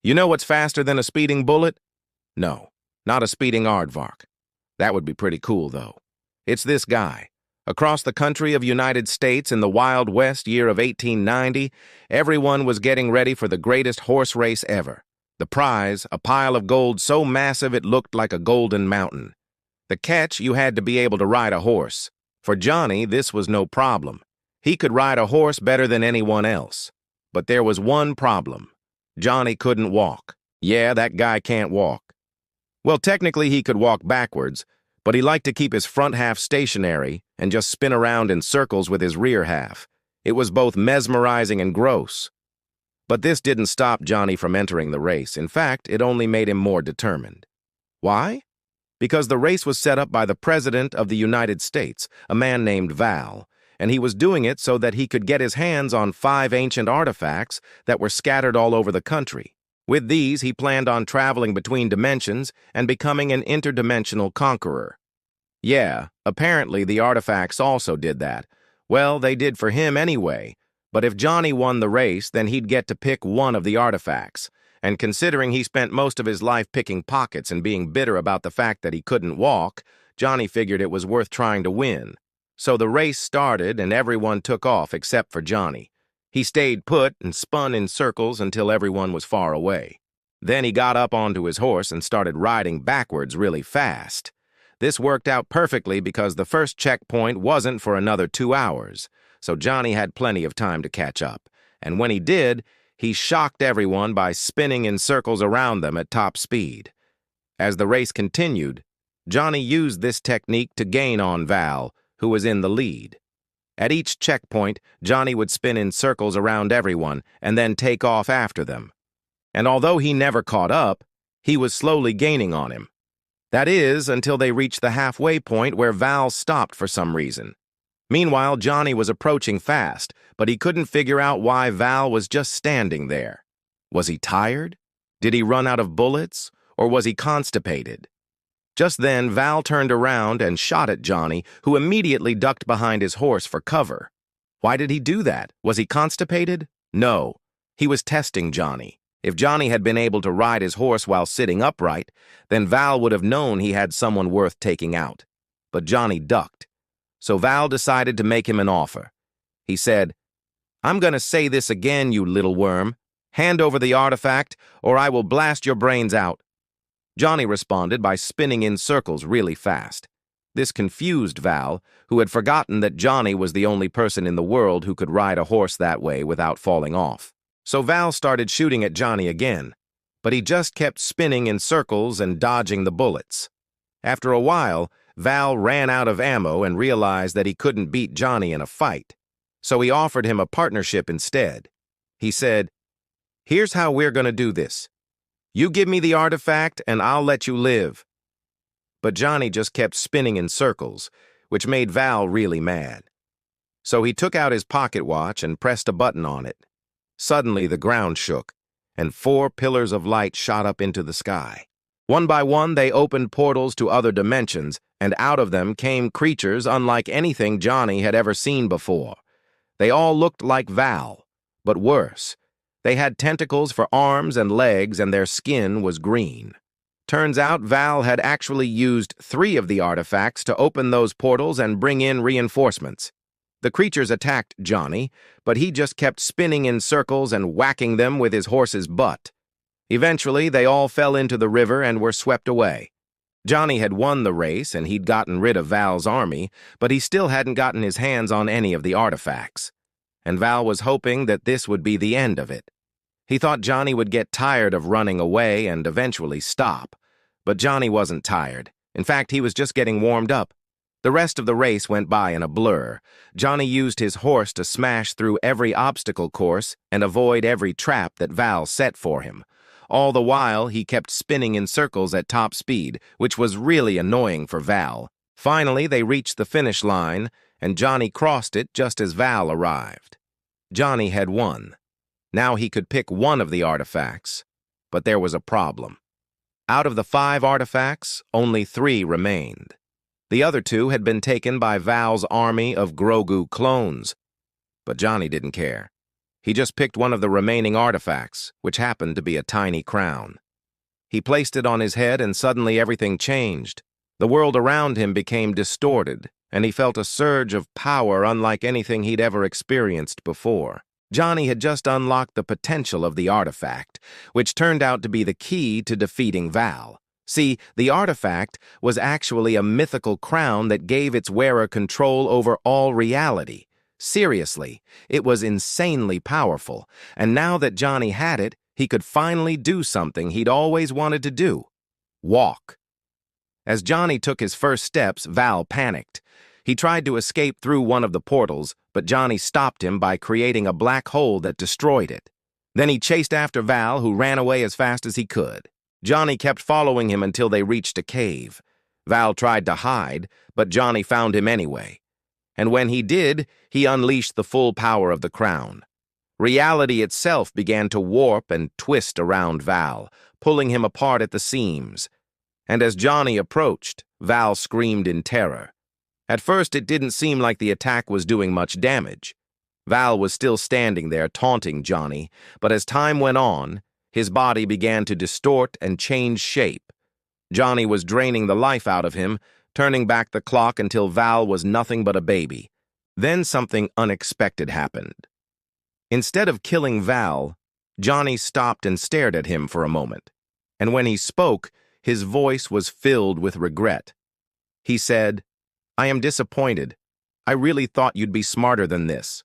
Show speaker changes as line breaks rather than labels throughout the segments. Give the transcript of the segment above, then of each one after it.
You know what's faster than a speeding bullet? No, not a speeding aardvark. That would be pretty cool, though. It's this guy. Across the country of United States in the Wild West year of 1890, everyone was getting ready for the greatest horse race ever. The prize, a pile of gold so massive it looked like a golden mountain. The catch, you had to be able to ride a horse. For Johnny, this was no problem. He could ride a horse better than anyone else. But there was one problem. Johnny couldn't walk. Yeah, that guy can't walk. Well, technically he could walk backwards, but he liked to keep his front half stationary and just spin around in circles with his rear half. It was both mesmerizing and gross. But this didn't stop Johnny from entering the race. In fact, it only made him more determined. Why? Because the race was set up by the President of the United States, a man named Val, and he was doing it so that he could get his hands on 5 ancient artifacts that were scattered all over the country. With these, he planned on traveling between dimensions and becoming an interdimensional conqueror. Yeah, apparently the artifacts also did that. Well, they did for him anyway, but if Johnny won the race, then he'd get to pick one of the artifacts. And considering he spent most of his life picking pockets and being bitter about the fact that he couldn't walk, Johnny figured it was worth trying to win. So the race started and everyone took off except for Johnny. He stayed put and spun in circles until everyone was far away. Then he got up onto his horse and started riding backwards really fast. This worked out perfectly because the first checkpoint wasn't for another 2 hours, so Johnny had plenty of time to catch up. And when he did, he shocked everyone by spinning in circles around them at top speed. As the race continued, Johnny used this technique to gain on Val, who was in the lead. At each checkpoint, Johnny would spin in circles around everyone and then take off after them. And although he never caught up, he was slowly gaining on him. That is, until they reached the halfway point where Val stopped for some reason. Meanwhile, Johnny was approaching fast, but he couldn't figure out why Val was just standing there. Was he tired? Did he run out of bullets? Or was he constipated? Just then, Val turned around and shot at Johnny, who immediately ducked behind his horse for cover. Why did he do that? Was he constipated? No. He was testing Johnny. If Johnny had been able to ride his horse while sitting upright, then Val would have known he had someone worth taking out. But Johnny ducked. So Val decided to make him an offer. He said, "I'm going to say this again, you little worm. Hand over the artifact, or I will blast your brains out." Johnny responded by spinning in circles really fast. This confused Val, who had forgotten that Johnny was the only person in the world who could ride a horse that way without falling off. So Val started shooting at Johnny again, but he just kept spinning in circles and dodging the bullets. After a while, Val ran out of ammo and realized that he couldn't beat Johnny in a fight. So he offered him a partnership instead. He said, "Here's how we're going to do this. You give me the artifact and I'll let you live." But Johnny just kept spinning in circles, which made Val really mad. So he took out his pocket watch and pressed a button on it. Suddenly the ground shook, and 4 pillars of light shot up into the sky. One by one they opened portals to other dimensions, and out of them came creatures unlike anything Johnny had ever seen before. They all looked like Val, but worse. They had tentacles for arms and legs, and their skin was green. Turns out Val had actually used 3 of the artifacts to open those portals and bring in reinforcements. The creatures attacked Johnny, but he just kept spinning in circles and whacking them with his horse's butt. Eventually, they all fell into the river and were swept away. Johnny had won the race, and he'd gotten rid of Val's army, but he still hadn't gotten his hands on any of the artifacts. And Val was hoping that this would be the end of it. He thought Johnny would get tired of running away and eventually stop. But Johnny wasn't tired. In fact, he was just getting warmed up. The rest of the race went by in a blur. Johnny used his horse to smash through every obstacle course and avoid every trap that Val set for him. All the while, he kept spinning in circles at top speed, which was really annoying for Val. Finally, they reached the finish line, and Johnny crossed it just as Val arrived. Johnny had won. Now he could pick one of the artifacts, but there was a problem. Out of the 5 artifacts, only 3 remained. The other 2 had been taken by Val's army of Grogu clones. But Johnny didn't care. He just picked one of the remaining artifacts, which happened to be a tiny crown. He placed it on his head and suddenly everything changed. The world around him became distorted, and he felt a surge of power unlike anything he'd ever experienced before. Johnny had just unlocked the potential of the artifact, which turned out to be the key to defeating Val. See, the artifact was actually a mythical crown that gave its wearer control over all reality. Seriously, it was insanely powerful, and now that Johnny had it, he could finally do something he'd always wanted to do: walk. As Johnny took his first steps, Val panicked. He tried to escape through one of the portals, but Johnny stopped him by creating a black hole that destroyed it. Then he chased after Val, who ran away as fast as he could. Johnny kept following him until they reached a cave. Val tried to hide, but Johnny found him anyway. And when he did, he unleashed the full power of the crown. Reality itself began to warp and twist around Val, pulling him apart at the seams. And as Johnny approached, Val screamed in terror. At first, it didn't seem like the attack was doing much damage. Val was still standing there taunting Johnny, but as time went on, his body began to distort and change shape. Johnny was draining the life out of him, turning back the clock until Val was nothing but a baby. Then something unexpected happened. Instead of killing Val, Johnny stopped and stared at him for a moment. And when he spoke, his voice was filled with regret. He said, "I am disappointed. I really thought you'd be smarter than this."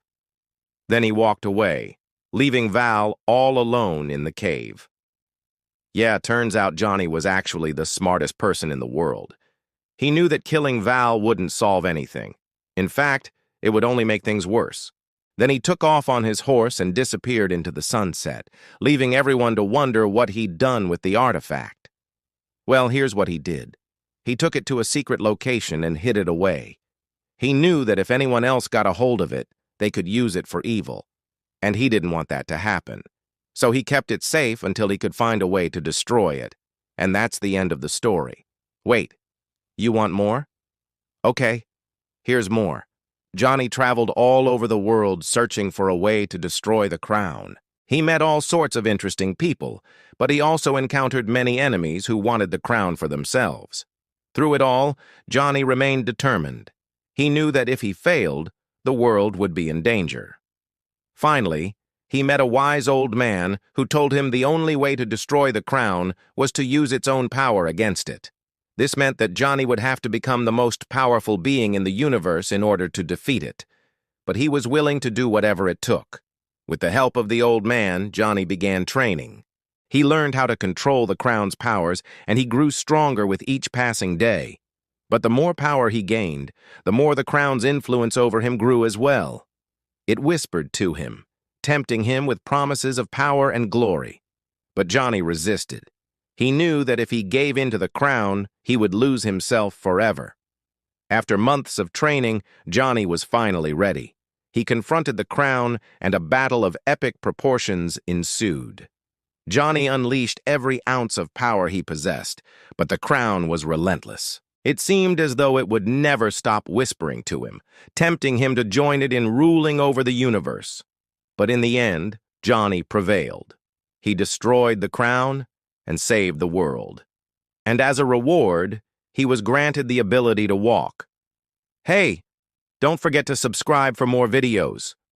Then he walked away, leaving Val all alone in the cave. Yeah, turns out Johnny was actually the smartest person in the world. He knew that killing Val wouldn't solve anything. In fact, it would only make things worse. Then he took off on his horse and disappeared into the sunset, leaving everyone to wonder what he'd done with the artifact. Well, here's what he did. He took it to a secret location and hid it away. He knew that if anyone else got a hold of it, they could use it for evil. And he didn't want that to happen. So he kept it safe until he could find a way to destroy it. And that's the end of the story. Wait, you want more? Okay, here's more. Johnny traveled all over the world searching for a way to destroy the crown. He met all sorts of interesting people, but he also encountered many enemies who wanted the crown for themselves. Through it all, Johnny remained determined. He knew that if he failed, the world would be in danger. Finally, he met a wise old man who told him the only way to destroy the crown was to use its own power against it. This meant that Johnny would have to become the most powerful being in the universe in order to defeat it. But he was willing to do whatever it took. With the help of the old man, Johnny began training. He learned how to control the crown's powers, and he grew stronger with each passing day. But the more power he gained, the more the crown's influence over him grew as well. It whispered to him, tempting him with promises of power and glory. But Johnny resisted. He knew that if he gave in to the crown, he would lose himself forever. After months of training, Johnny was finally ready. He confronted the crown, and a battle of epic proportions ensued. Johnny unleashed every ounce of power he possessed, but the crown was relentless. It seemed as though it would never stop whispering to him, tempting him to join it in ruling over the universe. But in the end, Johnny prevailed. He destroyed the crown and saved the world. And as a reward, he was granted the ability to walk. Hey, don't forget to subscribe for more videos.